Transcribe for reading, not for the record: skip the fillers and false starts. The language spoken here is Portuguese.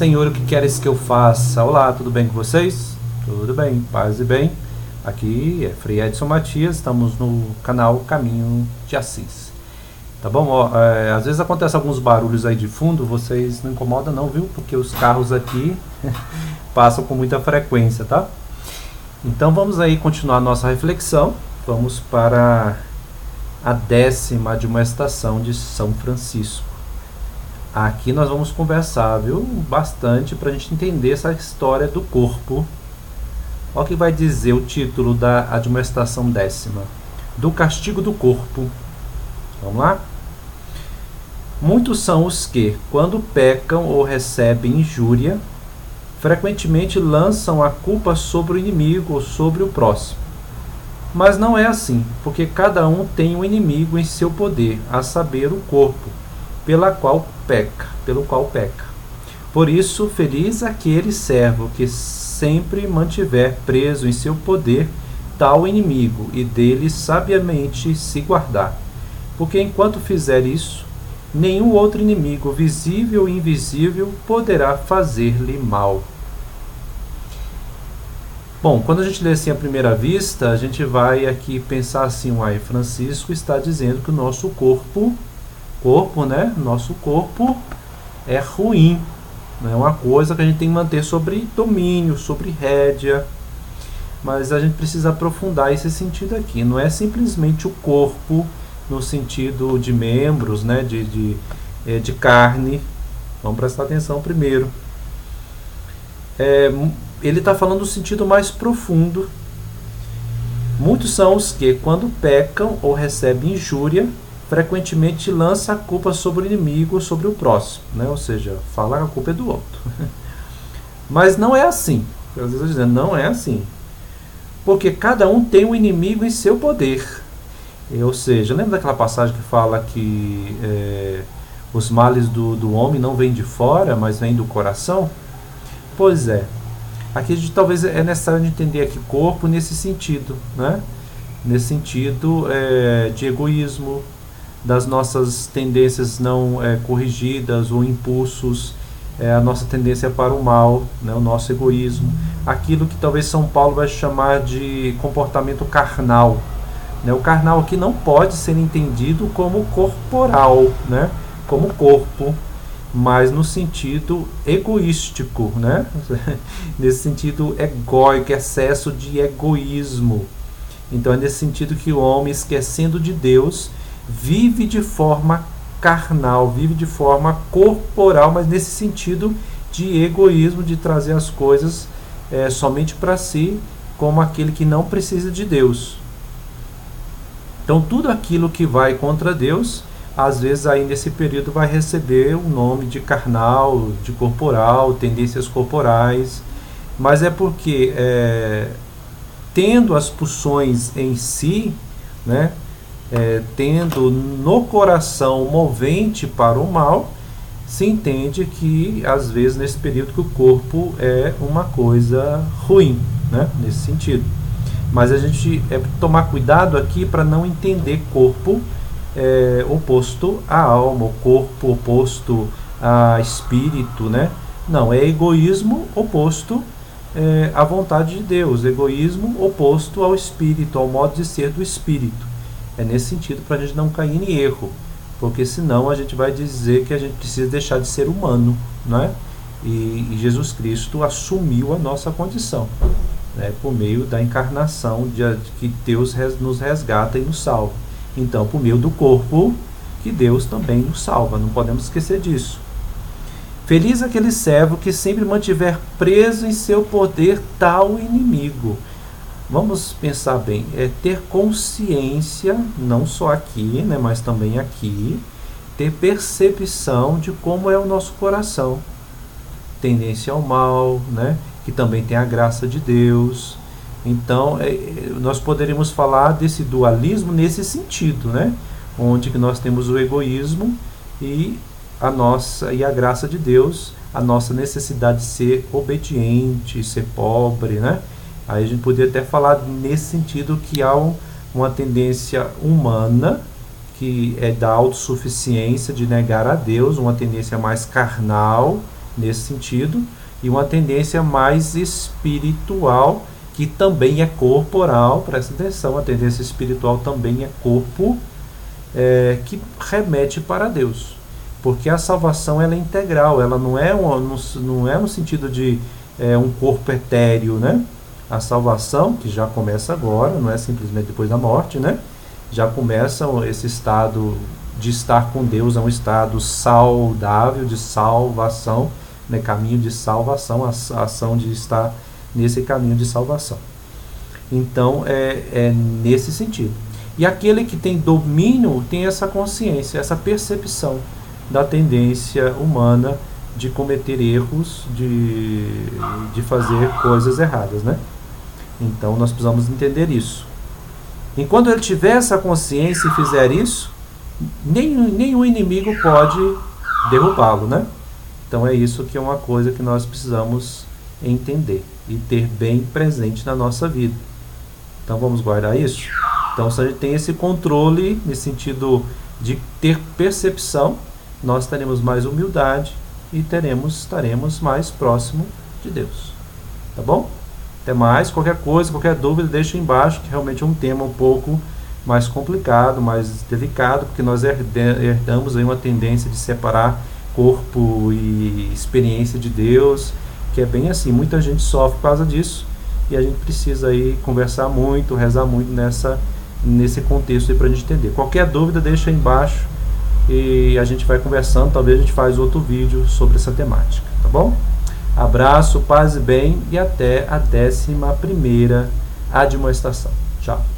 Senhor, o que queres que eu faça? Olá, tudo bem com vocês? Tudo bem, paz e bem. Aqui é Frei Edson Matias, estamos no canal Caminho de Assis. Tá bom? Ó, às vezes acontece alguns barulhos aí de fundo, vocês não incomodam não, viu? Porque os carros aqui passam com muita frequência, tá? Então vamos aí continuar a nossa reflexão. Vamos para a 10ª admoestação de São Francisco. Aqui nós vamos conversar, viu? Bastante para a gente entender essa história do corpo. Olha o que vai dizer o título da admoestação 10ª. Do castigo do corpo. Vamos lá? Muitos são os que, quando pecam ou recebem injúria, frequentemente lançam a culpa sobre o inimigo ou sobre o próximo. Mas não é assim, porque cada um tem um inimigo em seu poder, a saber, o corpo, pelo qual peca. Por isso, feliz aquele servo que sempre mantiver preso em seu poder tal inimigo e dele sabiamente se guardar. Porque enquanto fizer isso, nenhum outro inimigo, visível e invisível, poderá fazer-lhe mal. Bom, quando a gente lê assim à primeira vista, a gente vai aqui pensar assim, Francisco está dizendo que o nosso corpo, nosso corpo é ruim, é uma coisa que a gente tem que manter sobre domínio, sobre rédea, mas a gente precisa aprofundar esse sentido aqui. Não é simplesmente o corpo no sentido de membros, né, de carne. Vamos prestar atenção primeiro. Ele está falando do sentido mais profundo. Muitos são os que, quando pecam ou recebem injúria, frequentemente lançam a culpa sobre o inimigo ou sobre o próximo, né? Ou seja, fala que a culpa é do outro. Mas não é assim. Às vezes eu estou dizendo, não é assim. Porque cada um tem um inimigo em seu poder. Ou seja, lembra daquela passagem que fala que os males do homem não vêm de fora, mas vêm do coração? Pois é. Aqui talvez é necessário entender aqui corpo nesse sentido, né? Nesse sentido de egoísmo, das nossas tendências não corrigidas ou impulsos, a nossa tendência para o mal, né? O nosso egoísmo, aquilo que talvez São Paulo vai chamar de comportamento carnal. O carnal aqui não pode ser entendido como corporal, né? Como corpo, mas no sentido egoístico, né? Nesse sentido egóico, excesso de egoísmo. Então é nesse sentido que o homem, esquecendo de Deus, vive de forma carnal, vive de forma corporal, mas nesse sentido de egoísmo, de trazer as coisas somente para si, como aquele que não precisa de Deus. Então tudo aquilo que vai contra Deus, às vezes aí nesse período vai receber o nome de carnal, de corporal, tendências corporais, mas é porque tendo as pulsões em si, né, tendo no coração movente para o mal, se entende que às vezes nesse período que o corpo é uma coisa ruim, né, nesse sentido. Mas a gente tomar cuidado aqui para não entender corpo oposto à alma, o corpo oposto a espírito, né? Não, é egoísmo oposto à vontade de Deus, egoísmo oposto ao espírito, ao modo de ser do espírito. É nesse sentido para a gente não cair em erro, porque senão a gente vai dizer que a gente precisa deixar de ser humano, né? E Jesus Cristo assumiu a nossa condição, né? Por meio da encarnação de que Deus nos resgata e nos salva. Então, por meio do corpo, que Deus também nos salva. Não podemos esquecer disso. Feliz aquele servo que sempre mantiver preso em seu poder tal inimigo. Vamos pensar bem. Ter consciência, não só aqui, né, mas também aqui. Ter percepção de como é o nosso coração. Tendência ao mal, né, que também tem a graça de Deus. Então, nós poderíamos falar desse dualismo nesse sentido, né? Onde que nós temos o egoísmo e a graça de Deus, a nossa necessidade de ser obediente, ser pobre, né? Aí a gente poderia até falar nesse sentido que há uma tendência humana, que é da autossuficiência, de negar a Deus, uma tendência mais carnal, nesse sentido, e uma tendência mais espiritual, que também é corporal. Presta atenção, a tendência espiritual também é corpo, que remete para Deus, porque a salvação ela é integral, ela não é no sentido de um corpo etéreo, né? A salvação, que já começa agora, não é simplesmente depois da morte, né? Já começa esse estado de estar com Deus, é um estado saudável, de salvação, né? Caminho de salvação, a ação de estar nesse caminho de salvação. Então, é nesse sentido. E aquele que tem domínio tem essa consciência, essa percepção da tendência humana de cometer erros, de fazer coisas erradas, né? Então, nós precisamos entender isso. Enquanto ele tiver essa consciência e fizer isso, nenhum inimigo pode derrubá-lo, né? Então, é isso que é uma coisa que nós precisamos entender e ter bem presente na nossa vida. Então, vamos guardar isso? Então, se a gente tem esse controle, nesse sentido de ter percepção, nós teremos mais humildade e estaremos mais próximo de Deus. Tá bom? Até mais. Qualquer coisa, qualquer dúvida, deixa embaixo, que realmente é um tema um pouco mais complicado, mais delicado, porque nós herdamos aí uma tendência de separar corpo e experiência de Deus, que é bem assim. Muita gente sofre por causa disso, e a gente precisa aí conversar muito, rezar muito nesse contexto aí para a gente entender. Qualquer dúvida, deixa aí embaixo e a gente vai conversando. Talvez a gente faz outro vídeo sobre essa temática, tá bom? Abraço, paz e bem, e até a 11ª admoestação. Tchau.